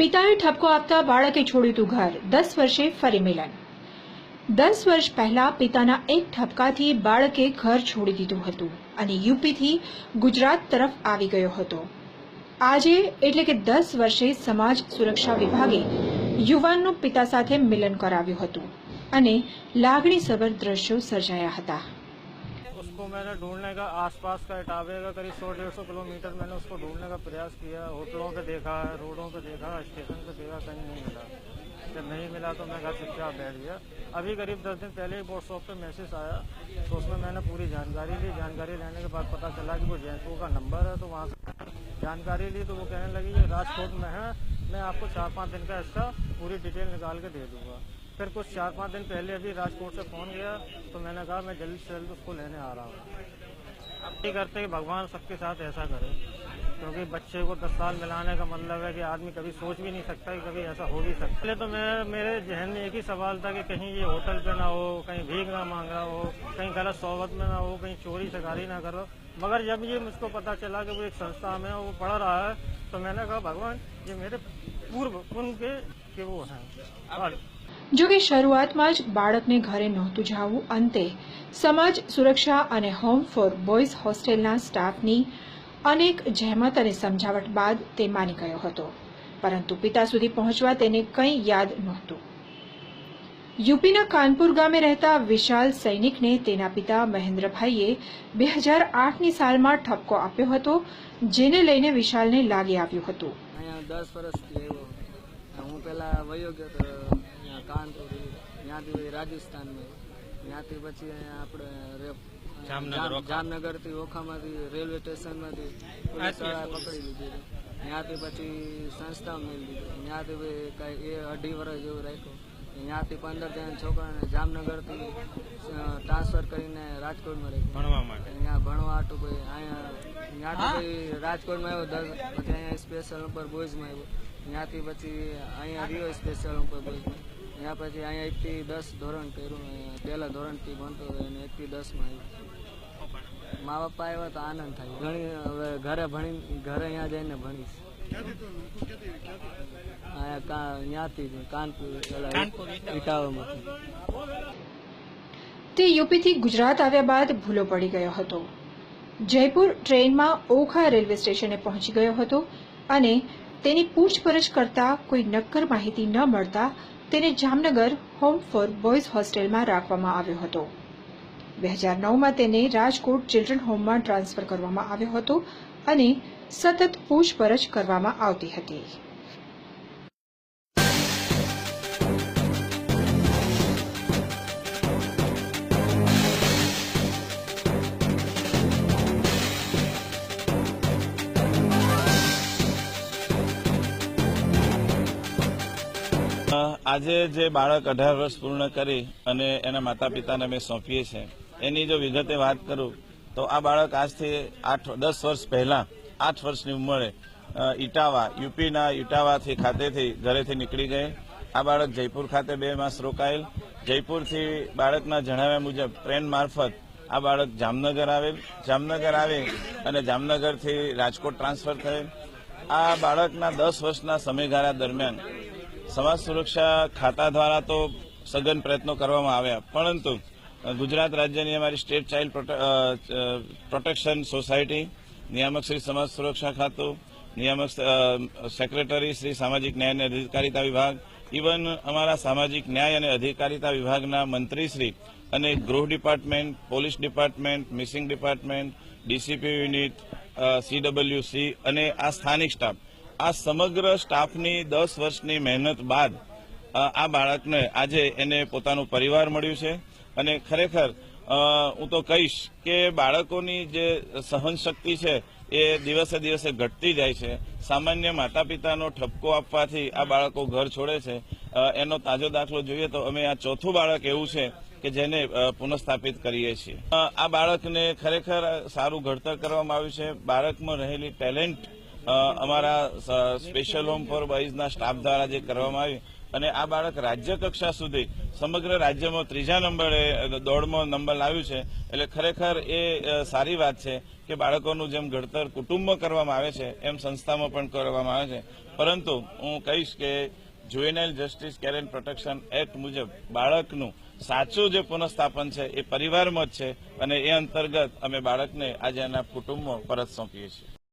પિતાએ ઠપકો આપતા બાળકે છોડ્યું હતું ઘર, 10 વર્ષે ફરી મિલન। 10 વર્ષ પહેલા પિતાના એક ઠપકાથી બાળકે ઘર છોડી દીધું હતું અને યુપીથી ગુજરાત તરફ આવી ગયો હતો। આજે એટલે કે 10 વર્ષે સમાજ સુરક્ષા વિભાગે યુવાનનો પિતા સાથે મિલન કરાવ્યું હતું અને લાગણીસભર દ્રશ્યો સર્જાયા હતા। उसको मैंने ढूंढने का आसपास का इटावे का करीब 100-150 किलोमीटर मैंने उसको ढूंढने का प्रयास किया। होटलों पे देखा है, रोडों पे देखा, स्टेशन पे देखा, कहीं नहीं मिला। जब नहीं मिला तो मैं घर चुपचाप बैठ गया। अभी करीब 10 दिन पहले ही व्हाट्सएप पे मैसेज आया तो उसमें मैंने पूरी जानकारी ली। जानकारी लेने के बाद पता चला कि वो जयपुर का नंबर है, तो वहाँ से जानकारी ली तो वो कहने लगी कि राजकोट में है, मैं आपको 4-5 दिन का इसका पूरी डिटेल निकाल के दे दूँगा। फिर कुछ 4-5 दिन पहले अभी राजकोट से फोन गया तो मैंने कहा मैं जल्दी से जल्दी उसको लेने आ रहा हूँ। अब ये करते कि भगवान सबके साथ ऐसा करे, क्योंकि बच्चे को 10 साल मिलाने का मतलब है कि आदमी कभी सोच भी नहीं सकता कि कभी ऐसा हो भी सकता। पहले तो मेरे जहन में एक ही सवाल था कि कहीं ये होटल पे ना हो, कहीं भीख ना मांग रहा हो, कहीं गलत सोबत में ना हो, कहीं चोरी चकारी ना करो। मगर जब ये मुझको पता चला कि वो एक संस्था में वो पढ़ रहा है तो मैंने कहा भगवान ये मेरे पूर्व उनके वो हैं। જો કે શરૂઆતમાં જ બાળકને ઘરે નહોતું જવું, અંતે સમાજ સુરક્ષા અને હોમ ફોર બોયઝ હોસ્ટેલના સ્ટાફની અનેક જહેમત અને સમજાવટ બાદ તે માની ગયો હતો, પરંતુ પિતા સુધી પહોંચવા તેને કંઈ યાદ નહોતું। યુપીના કાનપુર ગામે રહેતા વિશાલ સૈનિકને તેના પિતા મહેન્દ્રભાઈએ 2008ની સાલમાં ઠપકો આપ્યો હતો, જેને લઈને વિશાલને લાગી આવ્યું હતું। 10 વર્ષથી આવ્યો હું પહેલા વયો ગયો તો कानपुर ત્યાંથી રાજસ્થાન में ત્યાંથી પછી આપણે જામનગર થી ઓખામાંથી રેલવે સ્ટેશન માંથી પકડી લીધી। ત્યાંથી પછી સંસ્થા મેળવી દીધી। ત્યાંથી કઈ 2.5 વર્ષ જેવું રાખ્યું। ત્યાંથી 15 જણા છોકરાને જામનગર થી ટ્રાન્સફર કરીને રાજકોટમાં રાખ્યું ભણવા માટે। ત્યાં ભણવા હાટું કોઈ અહીંયા ત્યાંથી રાજકોટમાં આવ્યો, પછી અહીંયા સ્પેશિયલ ઉપર બોયઝમાં આવ્યો। ત્યાંથી પછી અહીંયા રહ્યો સ્પેશિયલ ઉપર બોયઝમાં। ત્યાં પછી અહીંયા 1 થી 10 ધોરણ કર્યું। પહેલા ધોરણથી ભણતો અને 1 થી 10માં આવ્યો। મા બાપા આવ્યા તો આનંદ થાય ઘણી। હવે ઘરે અહીંયા જઈને ભણીશ। ત્યાંથી કાનપુર ઇટાવામાં। તે યુપીથી ગુજરાત આવ્યા બાદ ભૂલો પડી ગયો હતો। જયપુર ટ્રેનમાં ઓખા રેલવે સ્ટેશને પહોંચી ગયો હતો અને તેની પૂછપરછ કરતા કોઈ નક્કર માહિતી ન મળતા તેને જામનગર હોમ ફોર બોયઝ હોસ્ટેલમાં રાખવામાં આવ્યો હતો। 2009માં તેને રાજકોટ ચિલ્ડ્રન હોમમાં ટ્રાન્સફર કરવામાં આવ્યો હતો અને સતત પૂછપરછ કરવામાં આવતી હતી। આજે જે બાળક 18 વર્ષ પૂર્ણ કરી અને એના માતા પિતાને અમે સોંપીએ છીએ એની જો વિગતે વાત કરું તો આ બાળક આજથી 10 વર્ષ પહેલા 8 વર્ષની ઉંમરે ઇટાવા યુપીના ઇટાવાથી ખાતેથી ઘરેથી નીકળી ગયે। આ બાળક જયપુર ખાતે 2 માસ રોકાયેલ। જયપુરથી બાળકના જણાવ્યા મુજબ ટ્રેન મારફત આ બાળક જામનગર આવે અને જામનગરથી રાજકોટ ટ્રાન્સફર થયેલ। આ બાળકના 10 વર્ષના સમયગાળા દરમિયાન સમાજ સુરક્ષા ખાતા દ્વારા તો સઘન પ્રયત્નો કરવામાં આવ્યા, પરંતુ ગુજરાત રાજ્યની અમારી સ્ટેટ ચાઇલ્ડ પ્રોટેક્શન સોસાયટી, નિયામક શ્રી સમાજ સુરક્ષા ખાતું, નિયામક સેક્રેટરી શ્રી સામાજિક ન્યાય અને અધિકારીતા વિભાગ, ઇવન અમારા સામાજિક ન્યાય અને અધિકારીતા વિભાગના મંત્રીશ્રી અને ગૃહ department, police department, missing department, DCP unit, CWC અને આ સ્થાનિક સ્ટાફ, આ સમગ્ર સ્ટાફની 10 વર્ષની મહેનત બાદ આ બાળકને આજે એને પોતાનું પરિવાર મળ્યું છે। અને ખરેખર હું તો કહીશ કે બાળકોની જે સહનશક્તિ છે એ દિવસે દિવસે ઘટતી જાય છે। સામાન્ય માતા પિતાનો ઠપકો આપવાથી આ બાળકો ઘર છોડે છે। એનો તાજો દાખલો જોઈએ તો અમે આ ચોથું બાળક એવું છે કે જેને પુનઃસ્થાપિત કરીએ છીએ। આ બાળકને ખરેખર સારું ઘડતર કરવામાં આવ્યું છે। બાળકમાં રહેલી ટેલેન્ટ અમારા સ્પેશિયલ હોમ ફોર બોયઝના સ્ટાફ દ્વારા જે કરવામાં આવ્યું અને આ બાળક રાજ્ય કક્ષા સુધી સમગ્ર રાજ્યમાં 3જા નંબરે દોડમાં નંબર લાવ્યું છે. એટલે ખરેખર એ સારી વાત છે કે બાળકોનું જેમ ઘડતર કુટુંબમાં કરવામાં આવે છે એમ સંસ્થામાં પણ કરવામાં આવે છે. પરંતુ હું કહીશ કે juvenile justice care and protection act મુજબ બાળકનું સાચું જે પુનઃસ્થાપન છે એ પરિવારમાં જ છે અને એ અંતર્ગત અમે બાળકને આજે એના કુટુંબમાં પરત સોંપીએ છીએ.